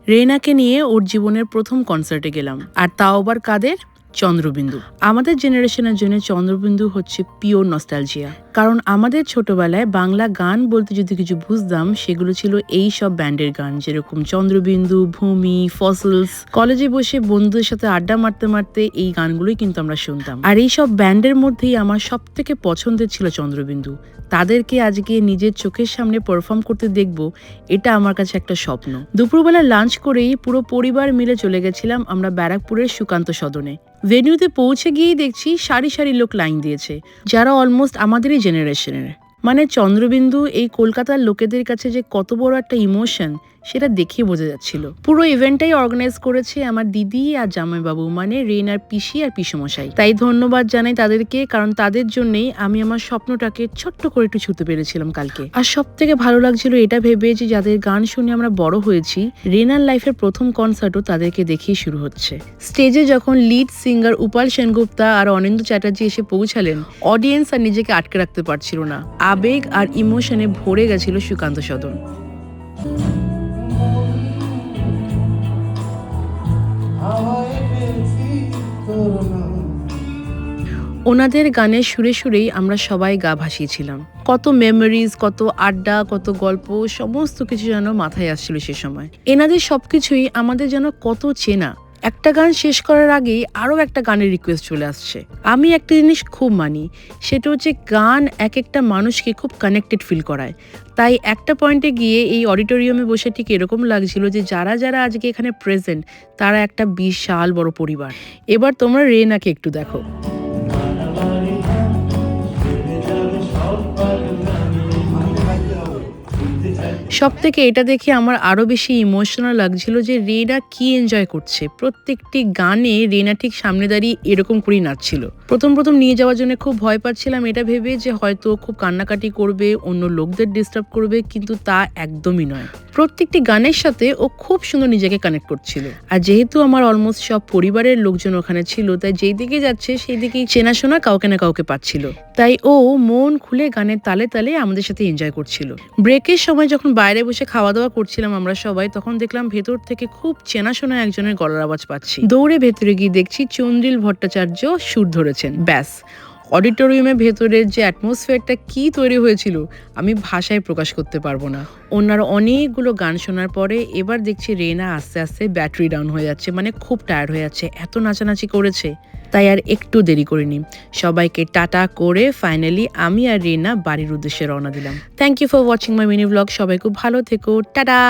রেনাকে নিয়ে ওর জীবনের প্রথম কনসার্টে গেলাম, আর তাও আবার কাদের? চন্দ্রবিন্দু। আমাদের জেনারেশনের জন্য চন্দ্রবিন্দু হচ্ছে পিওর নস্টালজিয়া। কারণ আমাদের ছোটবেলায় বাংলা গান বলতে যদি কিছু বুঝতাম, সেগুলো ছিল এই সব ব্যান্ডের গান, যেরকম চন্দ্রবিন্দু, ভূমি, ফসলস। কলেজে বসে বন্ধুদের সাথে আড্ডা মারতে মারতে এই গানগুলোই কিন্তু আমরা শুনতাম। আর এই সব ব্যান্ডের মধ্যেই আমার সব থেকে পছন্দের ছিল চন্দ্রবিন্দু। তাদেরকে আজকে নিজের চোখের সামনে পারফর্ম করতে দেখব, এটা আমার কাছে একটা স্বপ্ন। দুপুরবেলা লাঞ্চ করেই পুরো পরিবার মিলে চলে গেছিলাম আমরা ব্যারাকপুরের সুকান্ত সদনে। ভেন্যুতে পৌঁছে গিয়েই দেখছি সারি সারি লোক লাইন দিয়েছে, যারা অলমোস্ট আমাদেরই জেনারেশনের। মানে চন্দ্রবিন্দু এই কলকাতার লোকেদের কাছে যে কত বড় একটা ইমোশন, সেটা দেখেই বোঝা যাচ্ছিল। পুরো ইভেন্টটাই অর্গানাইজ করেছে আমার দিদি আর জামাইবাবু, মানে রেনার পিসি আর পিসমশাই। তাই ধন্যবাদ জানাই তাদেরকে, কারণ তাদের জন্যই আমি আমার স্বপ্নটাকে ছোট্ট করে একটু ছুঁতে পেরেছিলাম কালকে। আর সব থেকে ভালো লাগছিল এটা ভেবে যে যাদের গান শুনে আমরা বড় হয়েছি, রেনার লাইফের প্রথম কনসার্টও তাদেরকে দেখেই শুরু হচ্ছে। স্টেজে যখন লিড সিঙ্গার উপাল সেনগুপ্তা আর অনিন্দ্য চ্যাটার্জি এসে পৌঁছালেন, অডিয়েন্স আর নিজেকে আটকে রাখতে পারছিল না। আবেগ আর ইমোশনে ভরে গেছিল সুকান্ত সদন। ওনাদের গানের সুরে সুরেই আমরা সবাই গা ভাসিয়েছিলাম। কত মেমোরিজ, কত আড্ডা, কত গল্প, সমস্ত কিছু যেন মাথায় আসছিল সে সময়। এনাদের সবকিছুই আমাদের যেন কত চেনা। একটা গান শেষ করার আগেই আরও একটা গানের রিকোয়েস্ট চলে আসছে। আমি একটা জিনিস খুব মানি, সেটা হচ্ছে গান এক একটা মানুষকে খুব কানেক্টেড ফিল করায়। তাই একটা পয়েন্টে গিয়ে এই অডিটোরিয়ামে বসে ঠিক এরকম লাগছিল যে যারা যারা আজকে এখানে প্রেজেন্ট, তারা একটা বিশাল বড় পরিবার। এবার তোমরা রেনাকে একটু দেখো। সব থেকে এটা দেখে আমার আরো বেশি ইমোশনাল লাগছিল যে রেনা কি এনজয় করছে। প্রত্যেকটি গানে রেনা ঠিক সামনে দাঁড়িয়ে এরকম করেই নাচছিল। প্রথম নিয়ে যাওয়ার জন্য খুব ভয় পাচ্ছিলাম, এটা ভেবে যে হয়তো খুব কান্নাকাটি করবে, অন্য লোকদের ডিস্টার্ব করবে, কিন্তু তা একদমই নয়। প্রত্যেকটি গানের সাথে ও খুব সুন্দর নিজেকে কানেক্ট করছিল। আর যেহেতু আমার অলমোস্ট সব পরিবারের লোকজন ওখানে ছিল, তাই যেই দিকে যাচ্ছে সেই দিকেই চেনাশোনা কাউকে না কাউকে পাচ্ছিল। তাই ও মন খুলে গানের তালে তালে আমাদের সাথে এনজয় করছিল। ব্রেকের সময় যখন বাইরে বসে খাওয়া দাওয়া করছিলাম আমরা সবাই, তখন দেখলাম ভেতর থেকে খুব চেনাশোনা একজনের গলার আওয়াজ পাচ্ছি। দৌড়ে ভেতরে গিয়ে দেখছি চন্দ্রিল ভট্টাচার্য সুর ধরেছেন। ব্যাস, অডিটোরিয়ামের ভেতরের যে অ্যাটমসফিয়ারটা কি তৈরি হয়েছিল আমি ভাষায় প্রকাশ করতে পারবো না। ওনার অনেকগুলো গান শোনার পরে এবার দেখছি রেনা আস্তে আস্তে ব্যাটারি ডাউন হয়ে যাচ্ছে, মানে খুব টায়ার্ড হয়ে যাচ্ছে, এত নাচানাচি করেছে। তাই আর একটু দেরি করিনি, সবাইকে টাটা করে ফাইনালি আমি আর রেনা বাড়ির উদ্দেশ্যে রওনা দিলাম। Thank you for watching my mini vlog. সবাই খুব ভালো থেকো, টাটা।